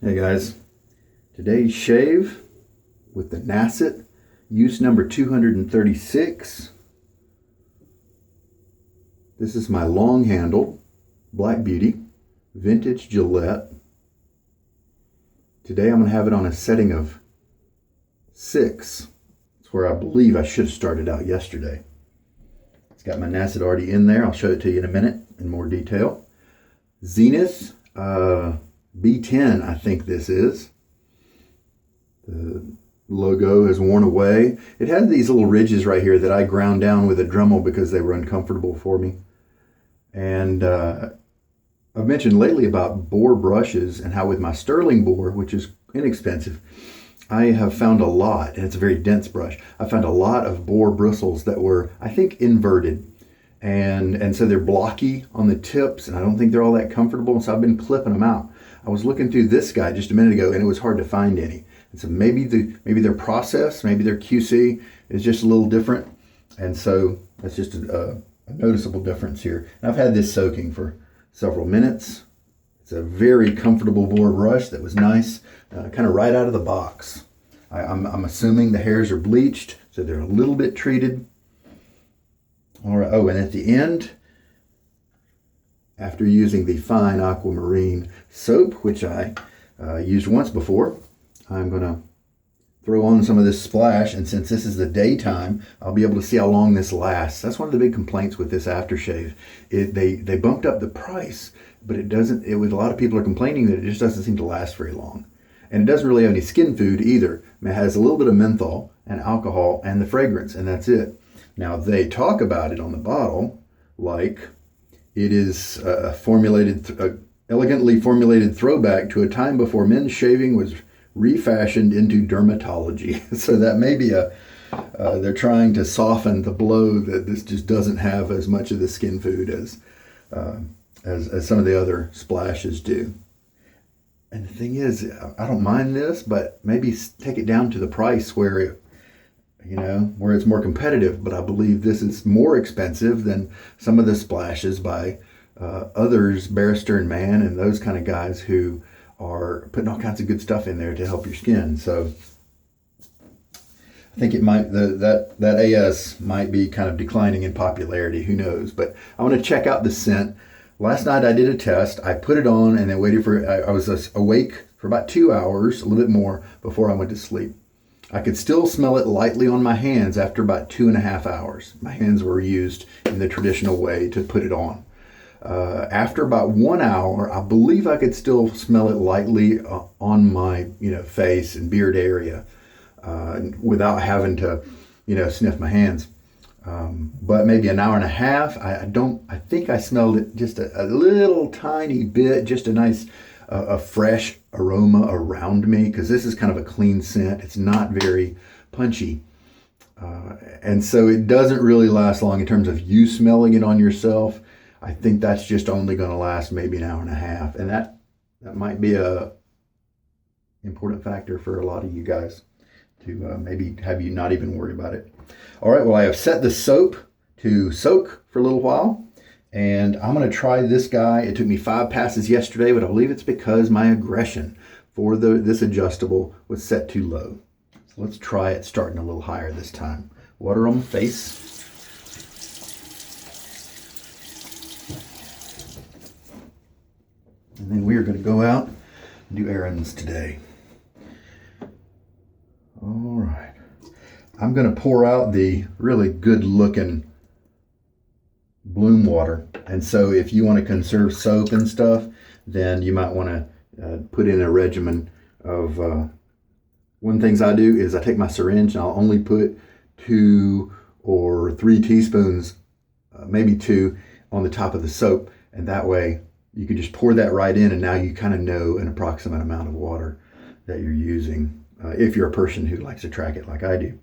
Hey guys, today's shave with the Nacet, use number 236. This is my long handled Black Beauty, vintage Gillette. Today I'm going to have it on a setting of 6. It's where I believe I should have started out yesterday. It's got my Nacet already in there. I'll show it to you in a minute in more detail. Zenith B10, I think this is. The logo has worn away. It had these little ridges right here that I ground down with a Dremel because they were uncomfortable for me. And I've mentioned lately about boar brushes and how with my sterling boar, which is inexpensive, I have found a lot, and it's a very dense brush, I found a lot of boar bristles that were, I think, inverted. And so they're blocky on the tips, and I don't think they're all that comfortable, so I've been clipping them out. I was looking through this guy just a minute ago, and it was hard to find any. And so maybe their process, maybe their QC is just a little different, and so that's just a noticeable difference here. And I've had this soaking for several minutes. It's a very comfortable boar brush that was nice, kind of right out of the box. I'm assuming the hairs are bleached, so they're a little bit treated. All right. Oh, and at the end, after using the fine Aquamarine soap, which I used once before, I'm going to throw on some of this splash, and since this is the daytime, I'll be able to see how long this lasts. That's one of the big complaints with this aftershave. They bumped up the price, but it doesn't. A lot of people are complaining that it just doesn't seem to last very long. And it doesn't really have any skin food either. It has a little bit of menthol and alcohol and the fragrance, and that's it. Now, they talk about it on the bottle like it is a elegantly formulated throwback to a time before men's shaving was refashioned into dermatology. So that may be they're trying to soften the blow that this just doesn't have as much of the skin food as some of the other splashes do. And the thing is, I don't mind this, but maybe take it down to the price where where it's more competitive. But I believe this is more expensive than some of the splashes by others, Barrister and Mann, and those kind of guys who are putting all kinds of good stuff in there to help your skin. So I think it might that AS might be kind of declining in popularity. Who knows? But I want to check out the scent. Last night I did a test. I put it on and then waited for. I was awake for about 2 hours, a little bit more, before I went to sleep. I could still smell it lightly on my hands after about 2.5 hours. My hands were used in the traditional way to put it on. After about 1 hour, I believe I could still smell it lightly on my face and beard area without having to sniff my hands. But maybe an hour and a half, I think I smelled it just a little tiny bit, just a nice a fresh aroma around me, because this is kind of a clean scent. It's not very punchy. And so it doesn't really last long in terms of you smelling it on yourself. I think that's just only going to last maybe an hour and a half. And that might be a important factor for a lot of you guys to maybe have you not even worry about it. All right, well, I have set the soap to soak for a little while. And I'm going to try this guy. It took me 5 passes yesterday, but I believe it's because my aggression for this adjustable was set too low. So let's try it starting a little higher this time. Water on my face. And then we are going to go out and do errands today. All right. I'm going to pour out the really good looking Bloom water. And so if you want to conserve soap and stuff, then you might want to put in a regimen of one of the things I do is I take my syringe and I'll only put 2 or 3 teaspoons, maybe 2, on the top of the soap, and that way you can just pour that right in, and now you kind of know an approximate amount of water that you're using, if you're a person who likes to track it like I do.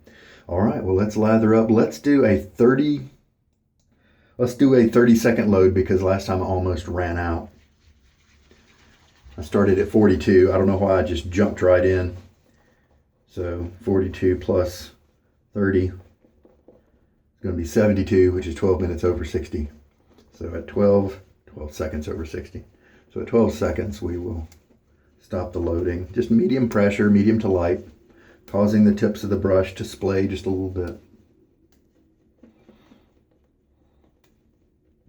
All right, well, let's lather up. Let's do a 30-second load, because last time I almost ran out. I started at 42. I don't know why I just jumped right in. So 42 plus 30 is going to be 72, which is 12 minutes over 60. So at 12 seconds over 60. So at 12 seconds, we will stop the loading. Just medium pressure, medium to light, causing the tips of the brush to splay just a little bit.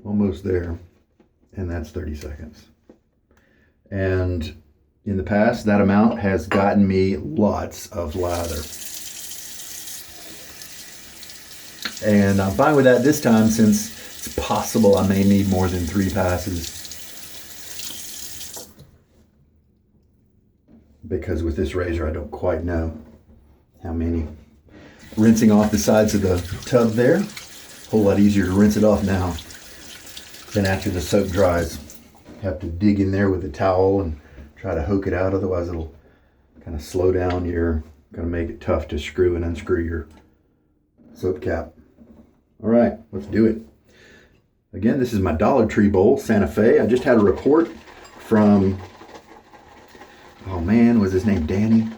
Almost there, and that's 30 seconds. And in the past, that amount has gotten me lots of lather. And I'm fine with that this time, since it's possible I may need more than 3 passes. Because with this razor, I don't quite know how many. Rinsing off the sides of the tub there, a whole lot easier to rinse it off now than after the soap dries. You have to dig in there with a towel and try to hoke it out, otherwise it'll kind of slow down your, gonna make it tough to screw and unscrew your soap cap. All right, let's do it. Again, this is my Dollar Tree bowl, Santa Fe. I just had a report from, oh man, was his name Danny?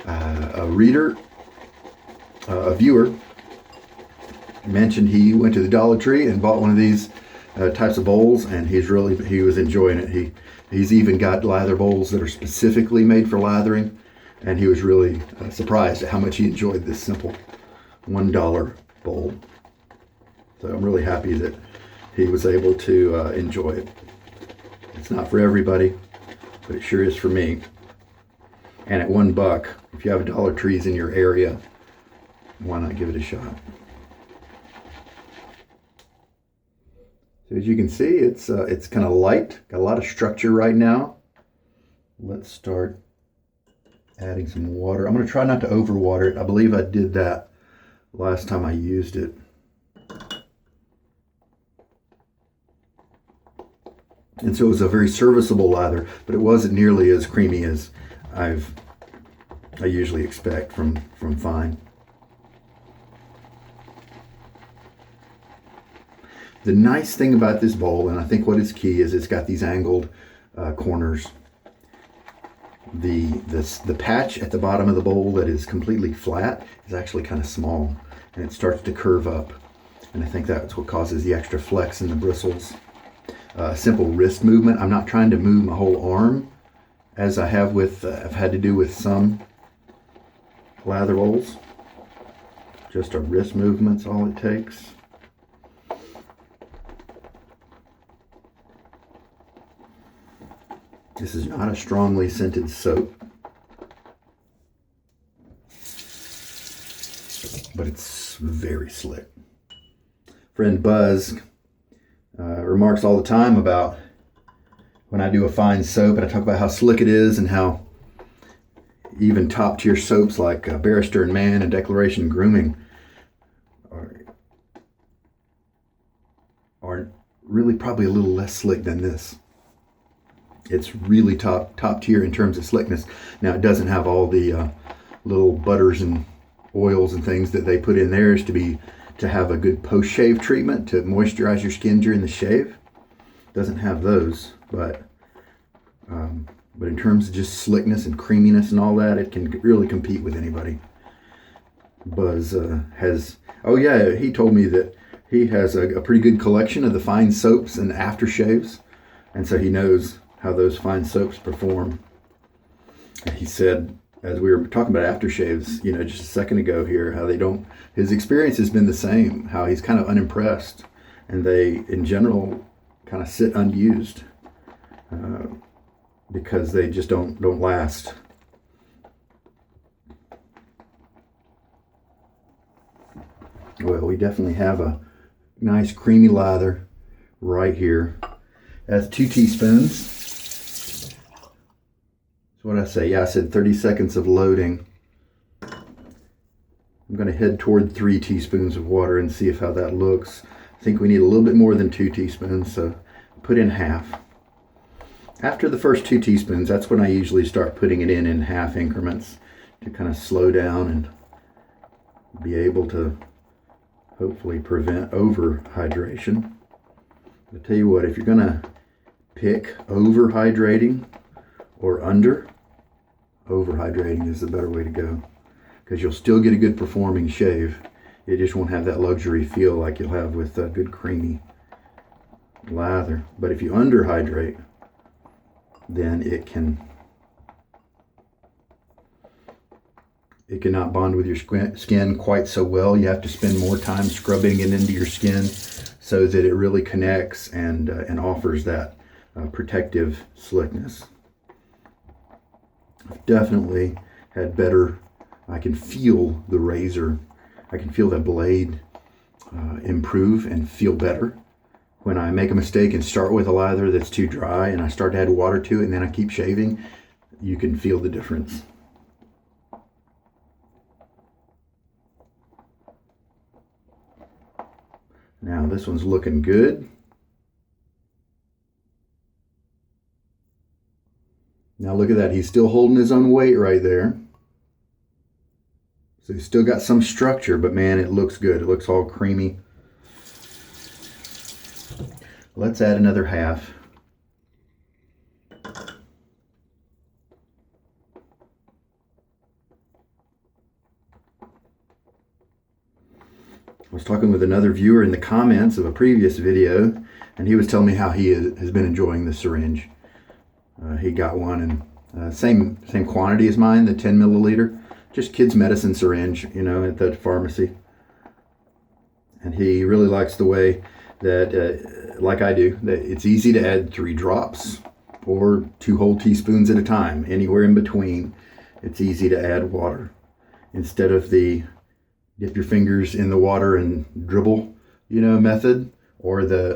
A reader, a viewer, mentioned he went to the Dollar Tree and bought one of these types of bowls, and he was enjoying it. He's even got lather bowls that are specifically made for lathering, and he was really surprised at how much he enjoyed this simple $1 bowl. So I'm really happy that he was able to enjoy it. It's not for everybody, but it sure is for me. And at $1, if you have Dollar Trees in your area, why not give it a shot? So as you can see, it's kind of light, got a lot of structure right now. Let's start adding some water. I'm going to try not to overwater it. I believe I did that last time I used it. And so it was a very serviceable lather, but it wasn't nearly as creamy as I usually expect from fine. The nice thing about this bowl, and I think what is key, is it's got these angled corners. The patch at the bottom of the bowl that is completely flat is actually kind of small, and it starts to curve up. And I think that's what causes the extra flex in the bristles. Simple wrist movement. I'm not trying to move my whole arm as I have with, I've had to do with some lather bowls. Just a wrist movement's all it takes. This is not a strongly scented soap, but it's very slick. Friend Buzz remarks all the time about when I do a fine soap, and I talk about how slick it is and how even top tier soaps like Barrister and Man and Declaration Grooming are really probably a little less slick than this. It's really top tier in terms of slickness. Now, it doesn't have all the little butters and oils and things that they put in theirs to have a good post-shave treatment to moisturize your skin during the shave. Doesn't have those, but in terms of just slickness and creaminess and all that, it can really compete with anybody. Buzz has, oh yeah, he told me that he has a pretty good collection of the fine soaps and aftershaves, and so he knows how those fine soaps perform. And he said, as we were talking about aftershaves, just a second ago here, how his experience has been the same, how he's kind of unimpressed, and they, in general, kind of sit unused because they just don't last. Well, we definitely have a nice creamy lather right here. That's 2 teaspoons. So what did I say? Yeah, I said 30 seconds of loading. I'm going to head toward 3 teaspoons of water and see how that looks. I think we need a little bit more than 2 teaspoons, so put in half. After the first 2 teaspoons, that's when I usually start putting it in half increments to kind of slow down and be able to hopefully prevent overhydration. I'll tell you what, if you're going to pick overhydrating or overhydrating is the better way to go, because you'll still get a good performing shave. It just won't have that luxury feel like you'll have with a good creamy lather. But if you underhydrate, then it can it cannot bond with your skin quite so well. You have to spend more time scrubbing it into your skin so that it really connects and offers that protective slickness. I've definitely had better, I can feel the razor, I can feel the blade improve and feel better. When I make a mistake and start with a lather that's too dry and I start to add water to it and then I keep shaving, you can feel the difference. Now this one's looking good. Now look at that, he's still holding his own weight right there. So he's still got some structure, but man, it looks good. It looks all creamy. Let's add another half. I was talking with another viewer in the comments of a previous video, and he was telling me how he has been enjoying the syringe. He got one and same quantity as mine, the 10 milliliter, just kids medicine syringe, you know, at the pharmacy. And he really likes the way that, like I do, that it's easy to add 3 drops or 2 whole teaspoons at a time. Anywhere in between, it's easy to add water. Instead of the dip your fingers in the water and dribble, you know, method, or the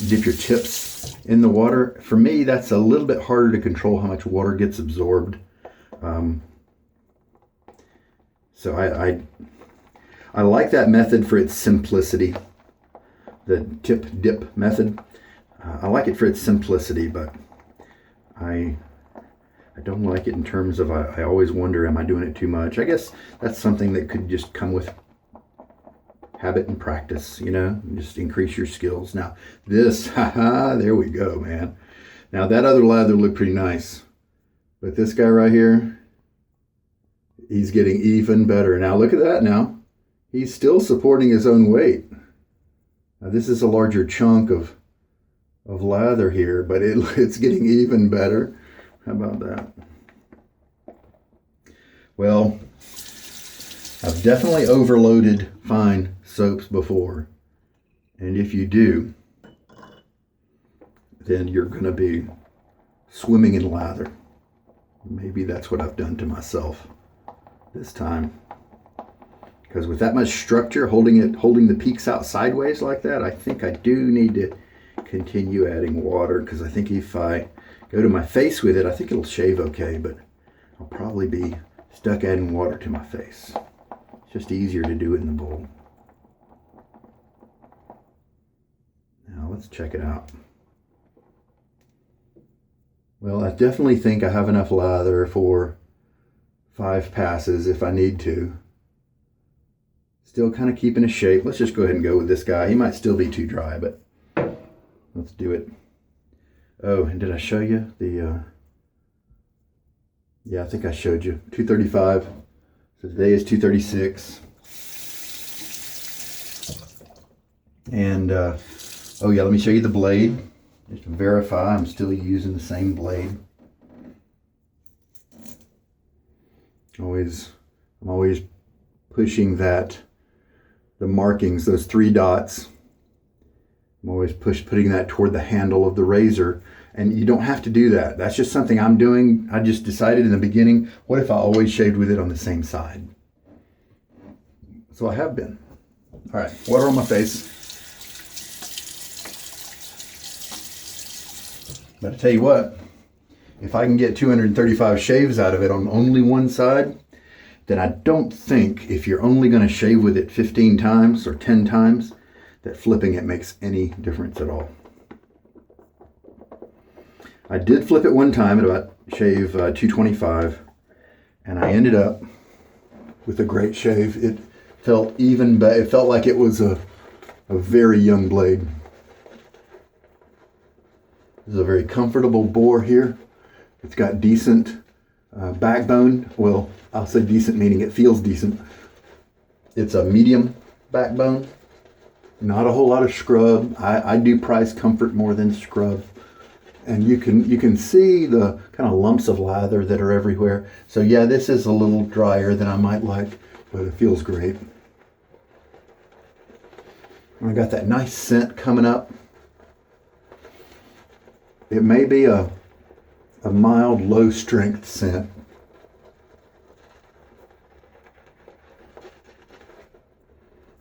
dip your tips in the water. For me, that's a little bit harder to control how much water gets absorbed. So I like that method for its simplicity, the tip dip method. I like it for its simplicity, but I don't like it in terms of I always wonder, am I doing it too much? I guess that's something that could just come with habit and practice, you know, just increase your skills. Now this, haha, there we go, man. Now that other lather looked pretty nice, but this guy right here, he's getting even better. Now look at that now. He's still supporting his own weight. Now this is a larger chunk of lather here, but it's getting even better. How about that? Well, I've definitely overloaded fine soaps before. And if you do, then you're going to be swimming in lather. Maybe that's what I've done to myself this time. Because with that much structure, holding the peaks out sideways like that, I think I do need to continue adding water, because I think if I go to my face with it, I think it'll shave okay, but I'll probably be stuck adding water to my face. It's just easier to do it in the bowl. Now let's check it out. Well, I definitely think I have enough lather for 5 passes if I need to. Still kind of keeping a shape. Let's just go ahead and go with this guy. He might still be too dry, but let's do it. Oh, and did I show you the, yeah, I think I showed you, 235. So today is 236. And, oh yeah, let me show you the blade, just to verify I'm still using the same blade. I'm always pushing that, the markings, those 3 dots. I'm always putting that toward the handle of the razor, and you don't have to do that. That's just something I'm doing. I just decided in the beginning, what if I always shaved with it on the same side? So I have been. All right, water on my face. But I tell you what, if I can get 235 shaves out of it on only one side, then I don't think, if you're only going to shave with it 15 times or 10 times, that flipping it makes any difference at all. I did flip it one time at about shave 225, and I ended up with a great shave. It felt even better. It felt like it was a very young blade. This is a very comfortable bore here. It's got decent backbone. Well, I'll say decent meaning it feels decent. It's a medium backbone. Not a whole lot of scrub. I do prize comfort more than scrub. And you can see the kind of lumps of lather that are everywhere. So yeah, this is a little drier than I might like, but it feels great. I got that nice scent coming up. It may be a mild low strength scent.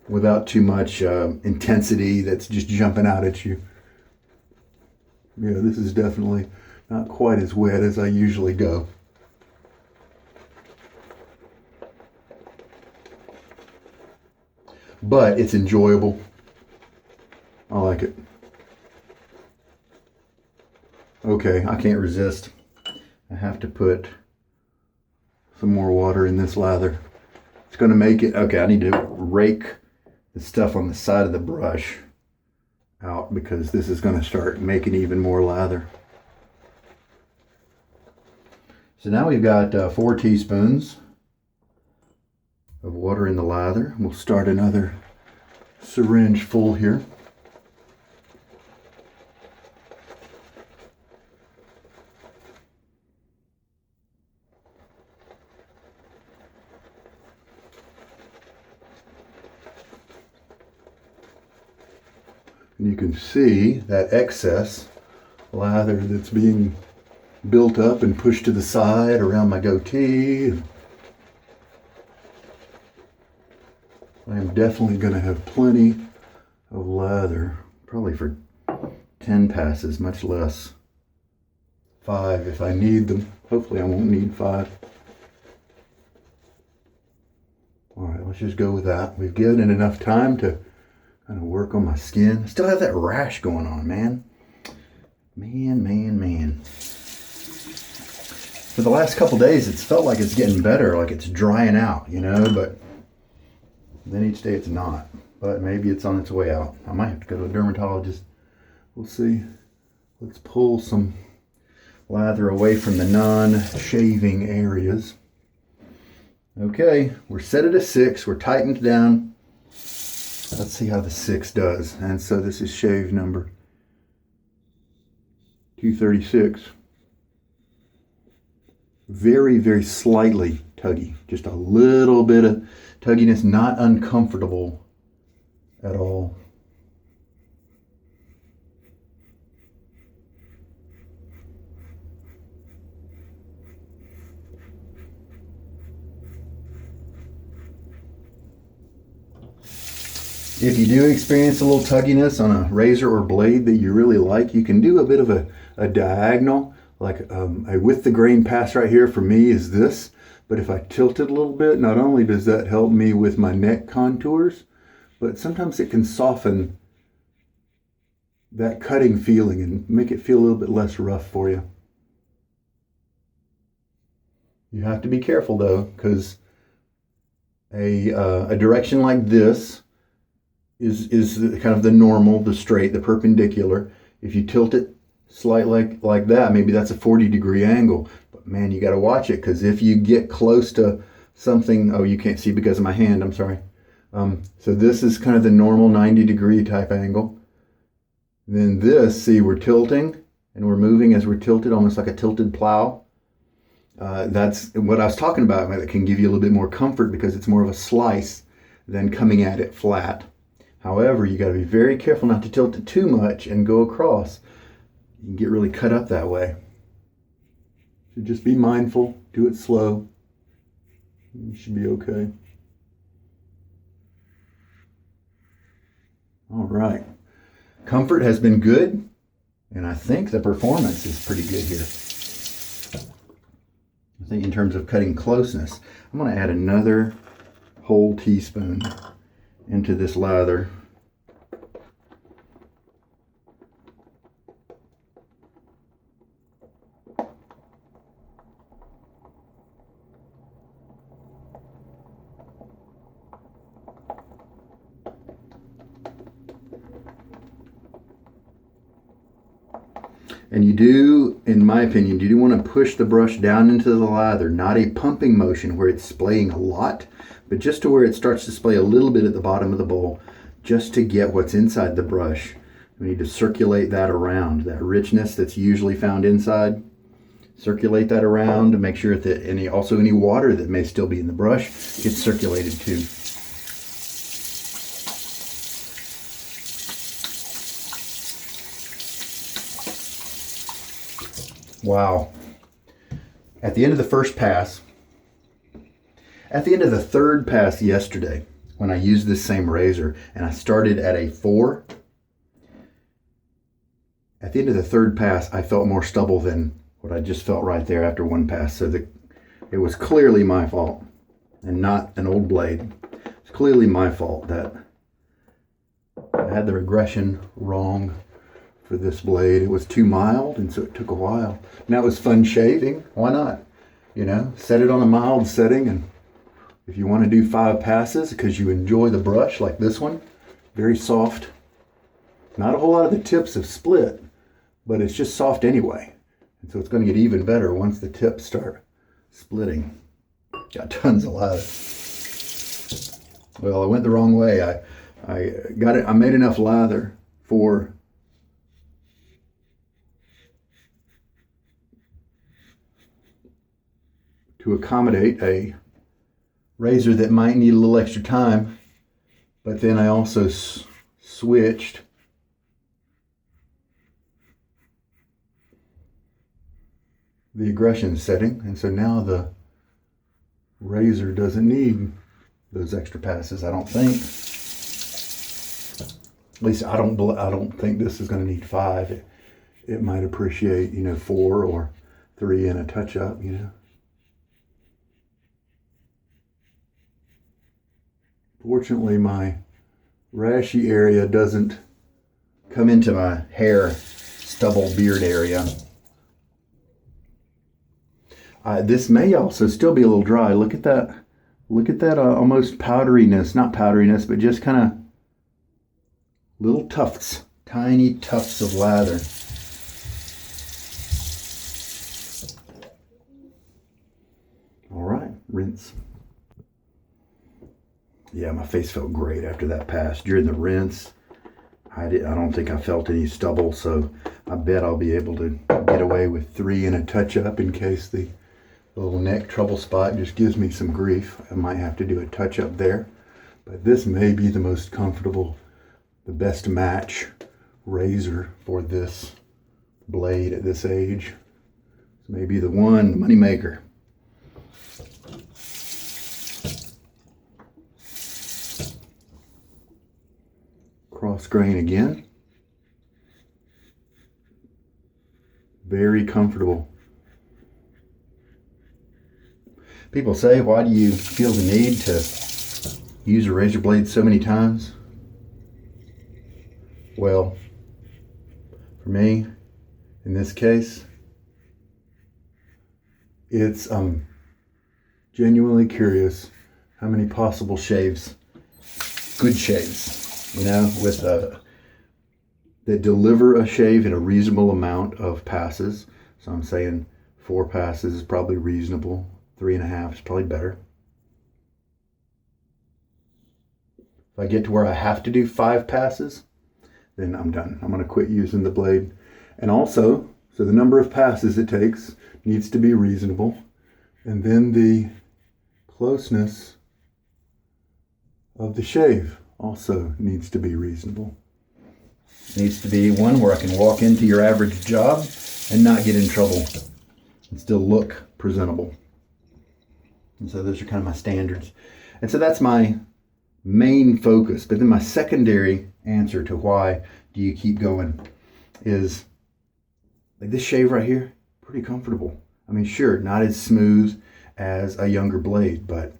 Without too much intensity that's just jumping out at you. Yeah, this is definitely not quite as wet as I usually go. But it's enjoyable. I like it. Okay, I can't resist. I have to put some more water in this lather. It's going to make it, okay, I need to rake the stuff on the side of the brush out because this is going to start making even more lather. So now we've got 4 teaspoons of water in the lather. We'll start another syringe full here. And you can see that excess lather that's being built up and pushed to the side around my goatee. I am definitely going to have plenty of lather, probably for 10 passes, much less 5 if I need them. Hopefully I won't need 5. All right, let's just go with that. We've given it enough time to kind of work on my skin. I still have that rash going on, man. Man. For the last couple days, it's felt like it's getting better, like it's drying out, you know, but then each day it's not. But maybe it's on its way out. I might have to go to a dermatologist. We'll see. Let's pull some lather away from the non-shaving areas. Okay, we're set at a 6. We're tightened down. Let's see how the 6 does. And so this is shave number 236. Very, very slightly tuggy. Just a little bit of tugginess, not uncomfortable at all. If you do experience a little tugginess on a razor or blade that you really like, you can do a bit of a diagonal, like a with the grain pass right here for me is this. But if I tilt it a little bit, not only does that help me with my neck contours, but sometimes it can soften that cutting feeling and make it feel a little bit less rough for you. You have to be careful though, because a direction like this is kind of the normal, the straight, the perpendicular. If you tilt it slightly like that, maybe that's a 40-degree angle. But man, you got to watch it, because if you get close to something, oh, you can't see because of my hand, I'm sorry. So this is kind of the normal 90-degree type angle. Then this, see, we're tilting and we're moving as we're tilted, almost like a tilted plow. That's what I was talking about. It can give you a little bit more comfort because it's more of a slice than coming at it flat. However, you got to be very careful not to tilt it too much and go across. You can get really cut up that way. So just be mindful, do it slow. You should be okay. All right. Comfort has been good, and I think the performance is pretty good here. I think in terms of cutting closeness, I'm going to add another whole teaspoon into this lather. And you do, in my opinion, you do want to push the brush down into the lather, not a pumping motion where it's splaying a lot, but just to where it starts to splay a little bit at the bottom of the bowl, just to get what's inside the brush We need to circulate that around, that richness that's usually found inside. Circulate that around to make sure that any water that may still be in the brush gets circulated too. Wow. At the end of the first pass, at the end of the third pass yesterday, when I used this same razor and I started at a 4, at the end of the third pass, I felt more stubble than what I just felt right there after one pass. So it was clearly my fault and not an old blade. It's clearly my fault that I had the regression wrong for this blade. It was too mild, and so it took a while. Now it was fun shaving. Why not? You know, set it on a mild setting, and if you want to do 5 passes because you enjoy the brush like this one, very soft. Not a whole lot of the tips have split, but it's just soft anyway. And so it's going to get even better once the tips start splitting. Got tons of lather. Well, I went the wrong way. I got it. I made enough lather to accommodate a razor that might need a little extra time, but then I also switched the aggression setting, and so now the razor doesn't need those extra passes, I don't think. At least I don't think this is going to need 5. It might appreciate, 4 or 3 and a touch up, Fortunately, my rashy area doesn't come into my hair, stubble, beard area. This may also still be a little dry. Look at that. Look at that almost powderiness. Not powderiness, but just kind of little tufts. Tiny tufts of lather. All right, rinse. Yeah, my face felt great after that pass. During the rinse, I don't think I felt any stubble, so I bet I'll be able to get away with 3 and a touch up in case the little neck trouble spot just gives me some grief. I might have to do a touch up there, but this may be the most comfortable, the best match razor for this blade at this age. This may be the one, the moneymaker. Cross grain again. Very comfortable. People say, why do you feel the need to use a razor blade so many times? Well, for me, in this case, it's genuinely curious how many possible shaves, good shaves, that deliver a shave in a reasonable amount of passes. So I'm saying 4 passes is probably reasonable. 3.5 is probably better. If I get to where I have to do 5 passes, then I'm done. I'm going to quit using the blade. And also, so the number of passes it takes needs to be reasonable. And then the closeness of the shave also needs to be reasonable. It needs to be one where I can walk into your average job and not get in trouble and still look presentable. And so those are kind of my standards. And so that's my main focus. But then my secondary answer to why do you keep going is like this shave right here, pretty comfortable. I mean, sure, not as smooth as a younger blade, but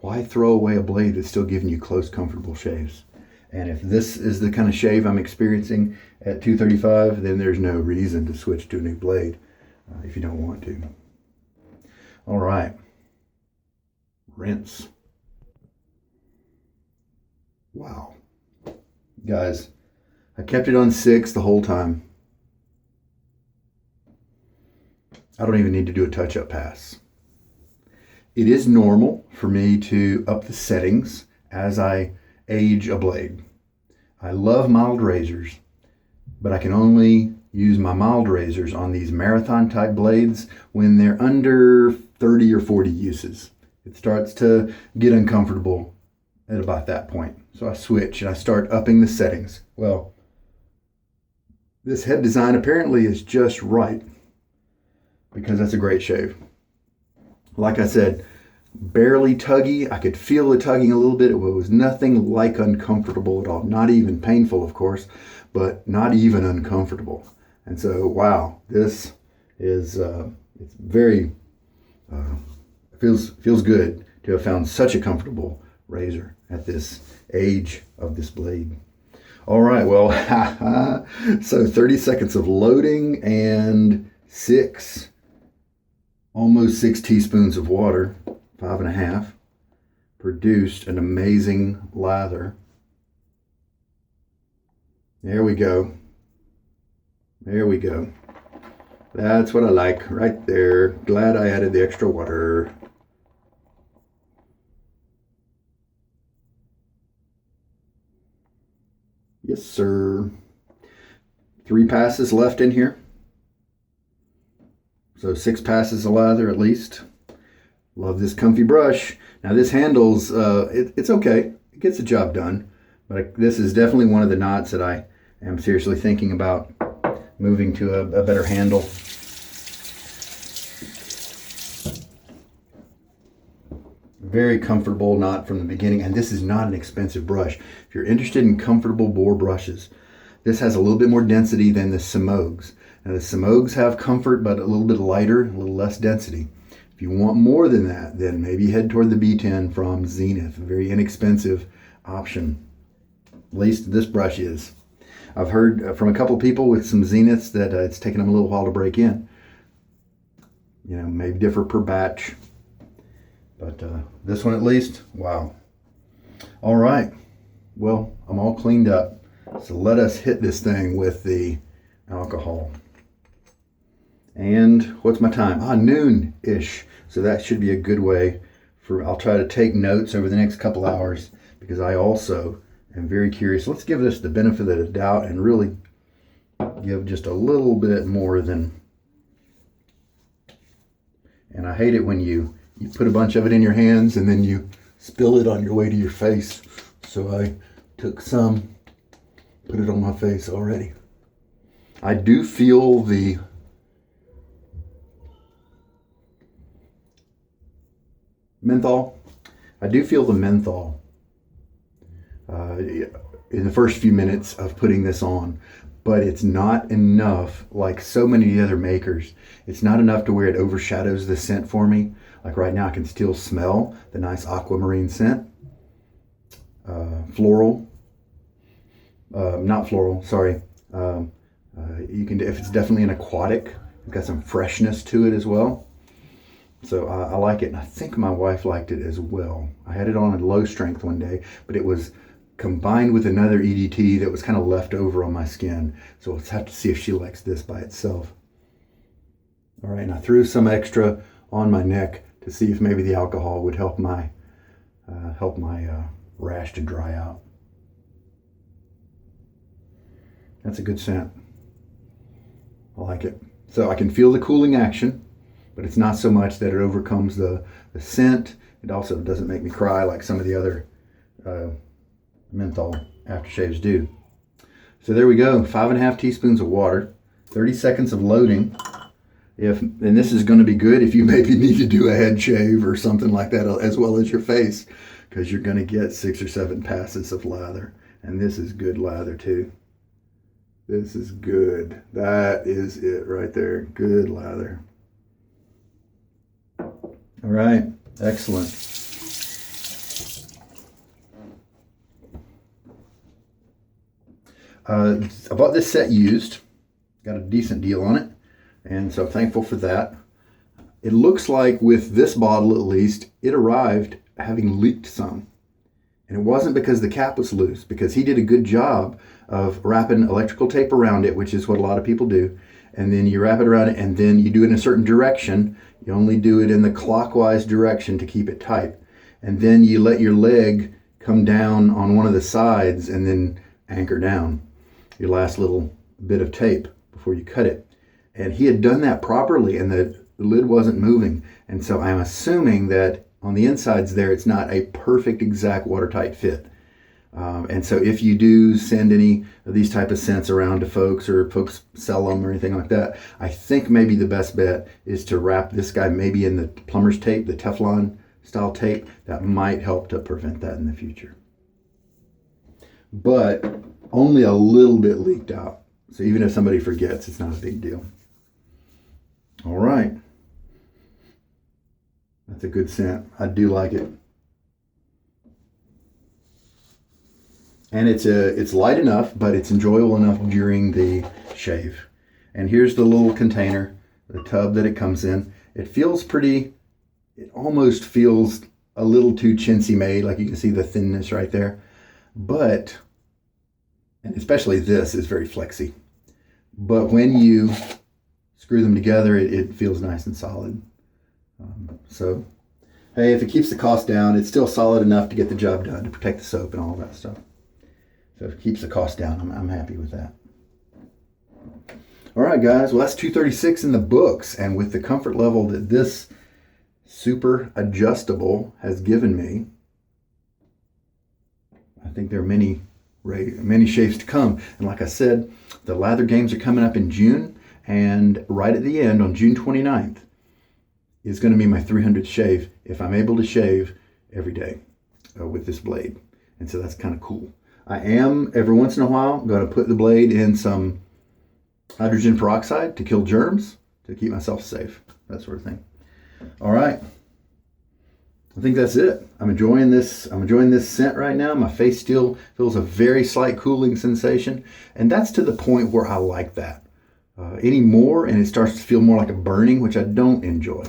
why throw away a blade that's still giving you close, comfortable shaves? And if this is the kind of shave I'm experiencing at 235, then there's no reason to switch to a new blade if you don't want to. All right. Rinse. Wow. Guys, I kept it on 6 the whole time. I don't even need to do a touch-up pass. It is normal for me to up the settings as I age a blade. I love mild razors, but I can only use my mild razors on these marathon type blades when they're under 30 or 40 uses. It starts to get uncomfortable at about that point. So I switch and I start upping the settings. Well, this head design apparently is just right because that's a great shave. Like I said, barely tuggy. I could feel the tugging a little bit. It was nothing like uncomfortable at all. Not even painful, of course, but not even uncomfortable. And so, wow, this is it's very feels good to have found such a comfortable razor at this age of this blade. All right, well, so 30 seconds of loading and almost 6 teaspoons of water, 5.5, produced an amazing lather. There we go. There we go. That's what I like right there. Glad I added the extra water. Yes, sir. 3 passes left in here. So 6 passes of lather at least. Love this comfy brush. Now this handles, it's okay. It gets the job done. But this is definitely one of the knots that I am seriously thinking about moving to a better handle. Very comfortable knot from the beginning, and this is not an expensive brush. If you're interested in comfortable boar brushes, this has a little bit more density than the Simogs. Now the Simogs have comfort, but a little bit lighter, a little less density. If you want more than that, then maybe head toward the B10 from Zenith, a very inexpensive option. At least this brush is. I've heard from a couple of people with some Zeniths that it's taken them a little while to break in. You know, maybe differ per batch. But this one at least, wow. All right, well, I'm all cleaned up. So let us hit this thing with the alcohol. And what's my time? Noon-ish. So that should be a good way I'll try to take notes over the next couple hours because I also am very curious. Let's give this the benefit of the doubt and really give just a little bit more than, and I hate it when you put a bunch of it in your hands and then you spill it on your way to your face. So I took some, put it on my face already. I do feel the menthol. I do feel the menthol in the first few minutes of putting this on, but it's not enough. Like so many other makers, it's not enough to where it overshadows the scent for me. Like right now I can still smell the nice aquamarine scent. Floral, not floral, sorry. You can, if it's definitely an aquatic, it's got some freshness to it as well. So I like it, and I think my wife liked it as well. I had it on at low strength one day, but it was combined with another EDT that was kind of left over on my skin. So we'll have to see if she likes this by itself. All right, and I threw some extra on my neck to see if maybe the alcohol would help my rash to dry out. That's a good scent. I like it. So I can feel the cooling action, but it's not so much that it overcomes the scent. It also doesn't make me cry like some of the other menthol aftershaves do. So there we go, 5.5 teaspoons of water, 30 seconds of loading. And this is going to be good if you maybe need to do a head shave or something like that, as well as your face, because you're going to get 6 or 7 passes of lather. And this is good lather too. This is good. That is it right there. Good lather. All right, excellent. I bought this set used, got a decent deal on it, and so thankful for that. It looks like with this bottle at least, it arrived having leaked some. And it wasn't because the cap was loose, because he did a good job of wrapping electrical tape around it, which is what a lot of people do. And then you wrap it around it, and then you do it in a certain direction. You only do it in the clockwise direction to keep it tight. And then you let your leg come down on one of the sides and then anchor down your last little bit of tape before you cut it. And he had done that properly, and the lid wasn't moving. And so I'm assuming that on the insides there, it's not a perfect, exact watertight fit. And so if you do send any of these type of scents around to folks, or folks sell them or anything like that, I think maybe the best bet is to wrap this guy maybe in the plumber's tape, the Teflon style tape. That might help to prevent that in the future. But only a little bit leaked out. So even if somebody forgets, it's not a big deal. All right. That's a good scent. I do like it. And it's light enough, but it's enjoyable enough during the shave. And here's the little container, the tub that it comes in. It feels pretty, it almost feels a little too chintzy made, like you can see the thinness right there. But, and especially this is very flexy. But when you screw them together, it feels nice and solid. So, hey, if it keeps the cost down, it's still solid enough to get the job done, to protect the soap and all that stuff. So if it keeps the cost down, I'm happy with that. All right, guys. Well, that's 236 in the books. And with the comfort level that this super adjustable has given me, I think there are many shaves to come. And like I said, the Lather games are coming up in June. And right at the end, on June 29th, is going to be my 300th shave if I'm able to shave every day with this blade. And so that's kind of cool. I am, every once in a while, going to put the blade in some hydrogen peroxide to kill germs, to keep myself safe, that sort of thing. All right. I think that's it. I'm enjoying this scent right now. My face still feels a very slight cooling sensation. And that's to the point where I like that. Any more, and it starts to feel more like a burning, which I don't enjoy.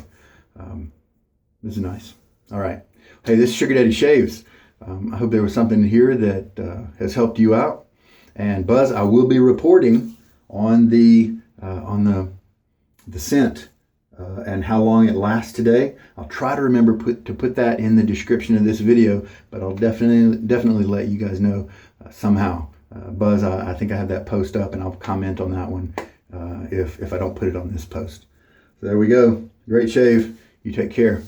This is nice. All right. Hey, this is Sugar Daddy Shaves. I hope there was something here that has helped you out. And Buzz, I will be reporting on the scent and how long it lasts today. I'll try to remember to put that in the description of this video, but I'll definitely let you guys know somehow. Buzz, I think I have that post up, and I'll comment on that one if I don't put it on this post. So there we go. Great shave. You take care.